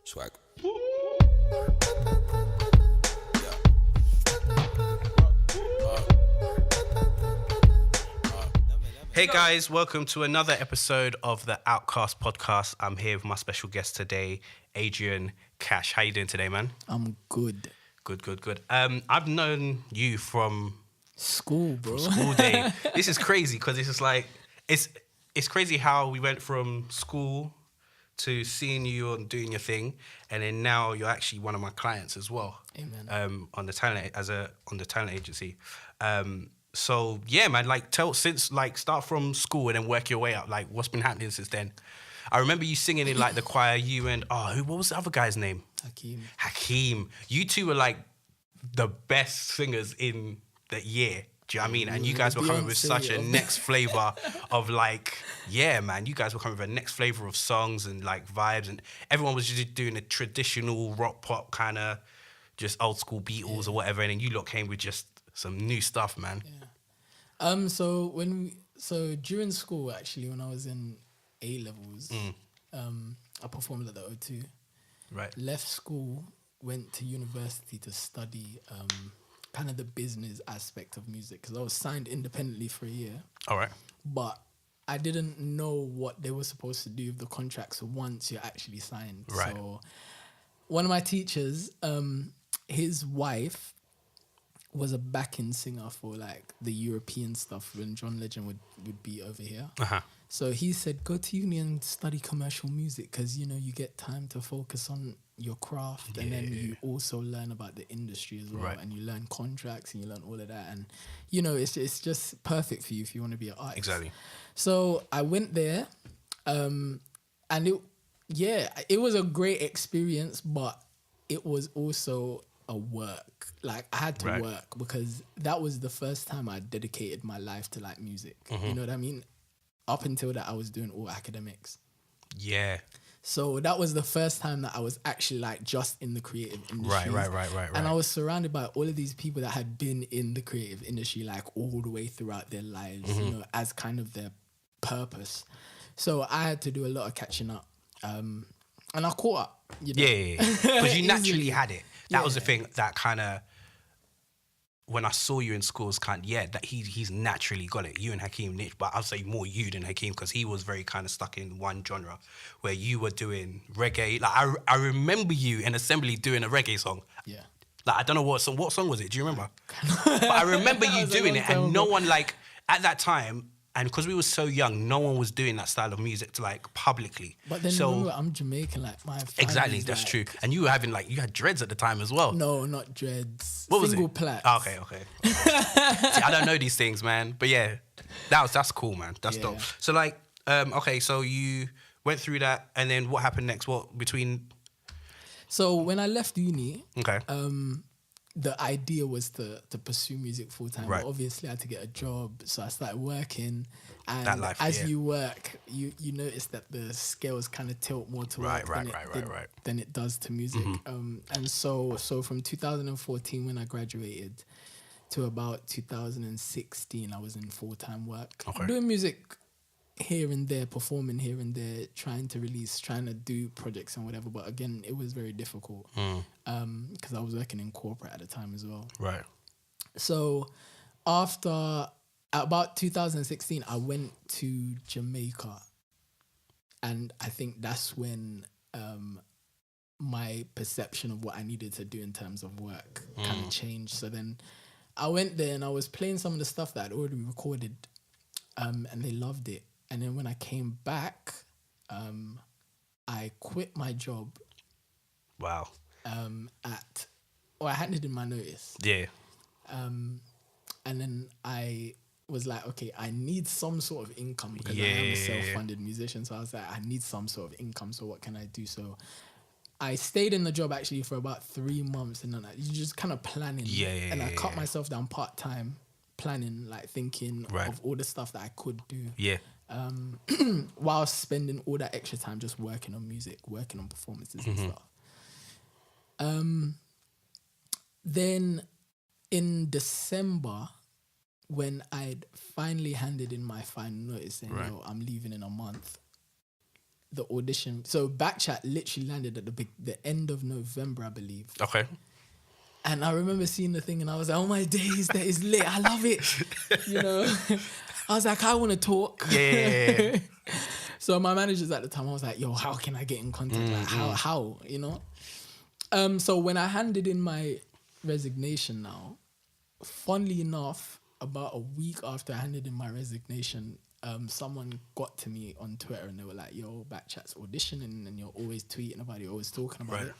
Swag. Hey guys, welcome to another episode of the Outkast Podcast. I'm here with my special guest today, ADREYN Cash. How you doing today, man? I'm good. Good. I've known you from School, bro. school day. This is crazy because it's just like it's crazy how we went from school to seeing you and doing your thing, and then now you're actually one of my clients as well. Amen. On the talent agency. So yeah, man, start from school and then work your way up. Like, what's been happening since then? I remember you singing in like the choir. You and what was the other guy's name? Hakeem. You two were like the best singers in the year. Do you know what I mean? And you guys were coming with such a next flavor of like, yeah, man. You guys were coming with a next flavor of songs and like vibes, and everyone was just doing a traditional rock pop kind of, just old school Beatles or whatever. And then you lot came with just some new stuff, man. Yeah. So during school, actually, when I was in A levels, I performed at the O2. Right. Left school, went to university to study kind of the business aspect of music because I was signed independently for a year. All right. But I didn't know what they were supposed to do with the contracts once you're actually signed. Right. So one of my teachers, his wife was a backing singer for like the European stuff when John Legend would be over here. Uh-huh. So he said, go to uni and study commercial music because, you know, you get time to focus on your craft and then you also learn about the industry as well. Right. And you learn contracts and you learn all of that. And, you know, it's just perfect for you if you want to be an artist. Exactly. So I went there and it was a great experience, but it was also a work. Like I had to work because that was the first time I dedicated my life to like music. You know what I mean? Up until that, I was doing all academics. Yeah. So that was the first time that I was actually like just in the creative industry. Right. And I was surrounded by all of these people that had been in the creative industry like all the way throughout their lives, you know, as kind of their purpose. So I had to do a lot of catching up. And I caught up. You know? Yeah. Because you naturally had it. That was the thing that kind of, when I saw you in school, was kind of, that he's naturally got it. You and Hakeem niche, but I'll say more you than Hakeem because he was very kind of stuck in one genre where you were doing reggae. Like I remember you in assembly doing a reggae song. Yeah. Like I don't know what song was it? Do you remember? But I remember you doing it, and no one like at that time. And because we were so young, no one was doing that style of music to like publicly. But then remember, I'm Jamaican, like my exactly, that's like, true. And you were having like you had dreads at the time as well. No, not dreads. What was Single it? plaits. Oh, okay. See, I don't know these things, man. But yeah, that's cool, man. That's dope. So like, okay, so you went through that, and then what happened next? What between? So when I left uni, okay, the idea was to pursue music full time. Right. But obviously I had to get a job, so I started working. And that life, as you work, you notice that the scales kind of tilt more to work than it does to music. And so from 2014 when I graduated to about 2016, I was in full-time work. Okay. Doing music here and there, performing here and there, trying to do projects and whatever. But again, it was very difficult because I was working in corporate at the time as well. Right. So after about 2016, I went to Jamaica. And I think that's when my perception of what I needed to do in terms of work kind of changed. So then I went there and I was playing some of the stuff that I'd already recorded and they loved it. And then when I came back, I quit my job. Wow. I handed in my notice. Yeah. And then I was like, okay, I need some sort of income because I am a self-funded musician. So I was like, I need some sort of income. So what can I do? So I stayed in the job actually for about 3 months, and then you just kind of planning. And I cut myself down part-time planning, like thinking of all the stuff that I could do. Yeah. While spending all that extra time just working on music, working on performances and stuff. Then in December, when I'd finally handed in my final notice saying, yo, I'm leaving in a month, the audition. So Backchat literally landed at the end of November, I believe. Okay. And I remember seeing the thing and I was like, oh my days, that is lit. I love it. You know, I was like, I want to talk. Yeah. So my managers at the time, I was like, yo, how can I get in contact? Like, how, you know? So when I handed in my resignation now, funnily enough, about a week after I handed in my resignation, someone got to me on Twitter and they were like, yo, Backchat's auditioning and you're always tweeting about it, you're always talking about it.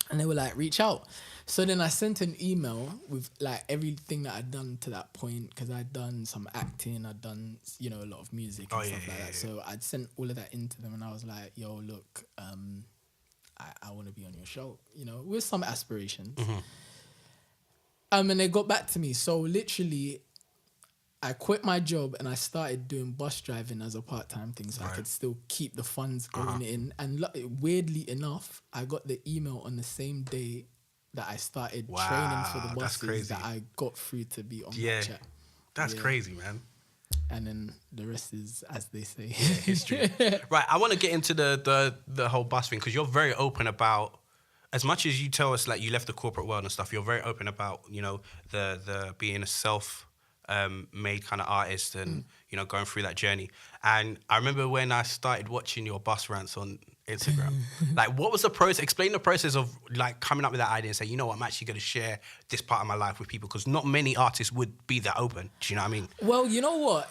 And they were like, reach out. So then I sent an email with like everything that I'd done to that point, because I'd done some acting, I'd done, you know, a lot of music and stuff like that. So I'd sent all of that into them and I was like, yo, look, I want to be on your show, you know, with some aspirations. And they got back to me. So literally, I quit my job and I started doing bus driving as a part-time thing so I could still keep the funds going in. And weirdly enough, I got the email on the same day that I started training for the buses that I got through to be on Backchat. That's crazy, man. And then the rest is, as they say, history. Right, I want to get into the whole bus thing because you're very open about, as much as you tell us like you left the corporate world and stuff, you're very open about, you know, the being a made kind of artist and, you know, going through that journey. And I remember when I started watching your bus rants on Instagram, like what was the process? Explain the process of like coming up with that idea and say, you know what, I'm actually going to share this part of my life with people, because not many artists would be that open. Do you know what I mean? Well, you know what?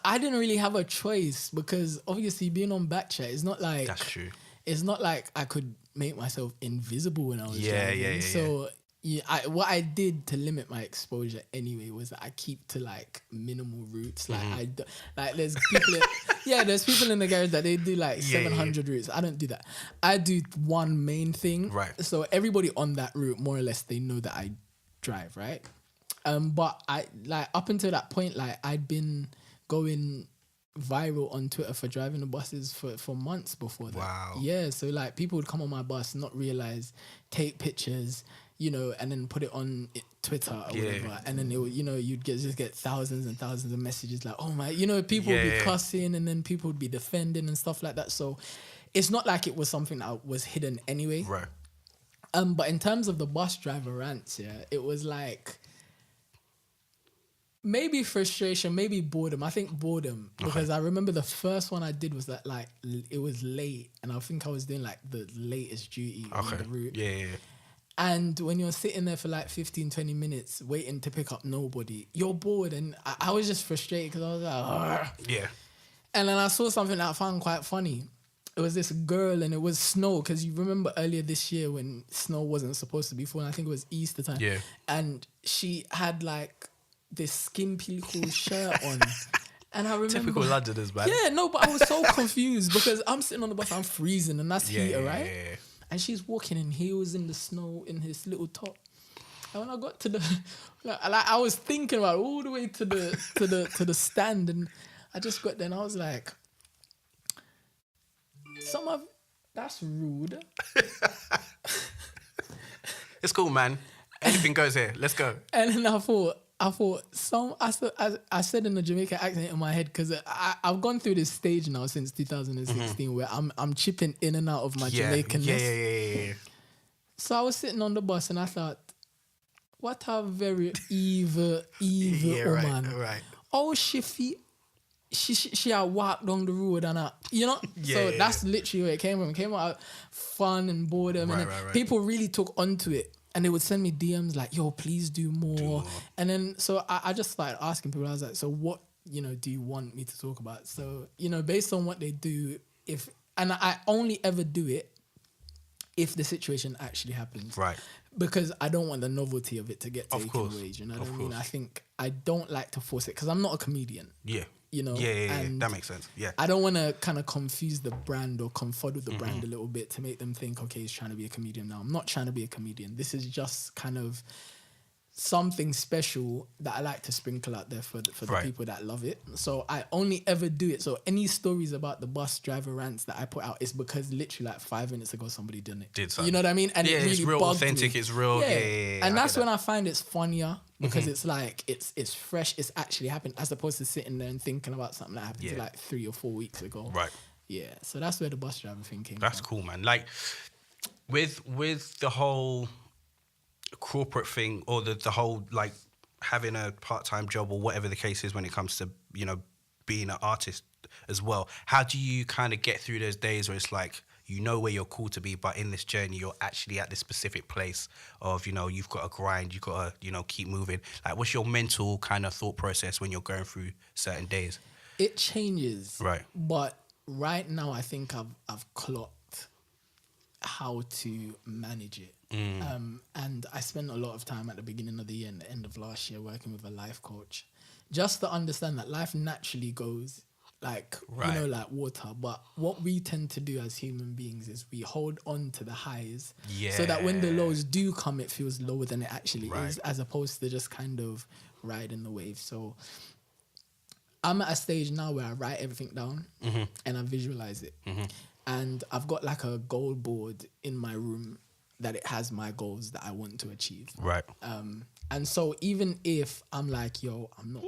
I didn't really have a choice because obviously being on Backchat is not like... That's true. It's not like I could make myself invisible when I was driving. So what I did to limit my exposure anyway was that I keep to like minimal routes. Like there's people there's people in the garage that they do like 700 routes. I don't do that. I do one main thing. Right. So everybody on that route, more or less, they know that I drive, right? But I like up until that point, like I'd been going viral on Twitter for driving the buses for months before that. Wow. Yeah, so like people would come on my bus, not realize, take pictures, you know, and then put it on Twitter or whatever, and then it would, you know, you'd just get thousands and thousands of messages like, oh my, you know, people would be cussing and then people would be defending and stuff like that. So it's not like it was something that was hidden anyway. Right. But in terms of the bus driver rants, it was like maybe frustration, maybe boredom. I think boredom, because I remember the first one I did was that like it was late, and I think I was doing like the latest duty on the route. Yeah. And when you're sitting there for like 15, 20 minutes waiting to pick up nobody, you're bored. And I was just frustrated because I was like, argh. Yeah. And then I saw something that I found quite funny. It was this girl and it was snow, because you remember earlier this year when snow wasn't supposed to be falling, I think it was Easter time. Yeah. And she had like this skimpy little shirt on. And I remember... Typical Londoners, man. Yeah, no, but I was so confused because I'm sitting on the bus, I'm freezing, and that's heater, right? Yeah. And she's walking in heels in the snow in his little top. And when I got to the... like I was thinking about it all the way to the stand, and I just got there and I was like... That's rude. It's cool, man. Anything goes here. Let's go. And then I thought I said in a Jamaican accent in my head, because I've gone through this stage now since 2016 where I'm chipping in and out of my Jamaicanness. Yeah. So I was sitting on the bus and I thought, what a very evil woman. Right. Oh, she had walked down the road and so that's literally where it came from. It came out of fun and boredom, and people really took onto it. And they would send me DMs like, yo, please do more. And then, so I just started asking people, I was like, so what, do you want me to talk about? So, based on what they do, and I only ever do it if the situation actually happens. Right. Because I don't want the novelty of it to get taken away. You know what I mean? I think I don't like to force it because I'm not a comedian. Yeah. Yeah. That makes sense. Yeah. I don't want to kind of confuse the brand or confuddle the brand a little bit to make them think, okay, he's trying to be a comedian. No, I'm not trying to be a comedian. This is just kind of something special that I like to sprinkle out there for the people that love it. So I only ever do it. So any stories about the bus driver rants that I put out is because literally like 5 minutes ago somebody did something. You know what I mean? And it really it's real authentic. Me. It's real. Yeah. And that's when I find it's funnier, because it's like it's fresh. It's actually happened, as opposed to sitting there and thinking about something that happened like 3 or 4 weeks ago. Right. Yeah, so that's where the bus driver thing came That's from. cool, man. Like with the whole corporate thing, or the whole like having a part-time job or whatever the case is when it comes to, you know, being an artist as well. How do you kind of get through those days where it's like, you know where you're called to be, but in this journey, you're actually at this specific place of, you know, you've got to grind, you've got to, you know, keep moving. Like, what's your mental kind of thought process when you're going through certain days? It changes. Right. But right now, I think I've clocked how to manage it. And I spent a lot of time at the beginning of the year and the end of last year working with a life coach, just to understand that life naturally goes like, Right. you know, like water. But what we tend to do as human beings is we hold on to the highs, so that when the lows do come, it feels lower than it actually Right. is, as opposed to just kind of riding the wave. So I'm at a stage now where I write everything down and I visualize it. And I've got like a goal board in my room that it has my goals that I want to achieve. Right. And so even if I'm like, yo, I'm not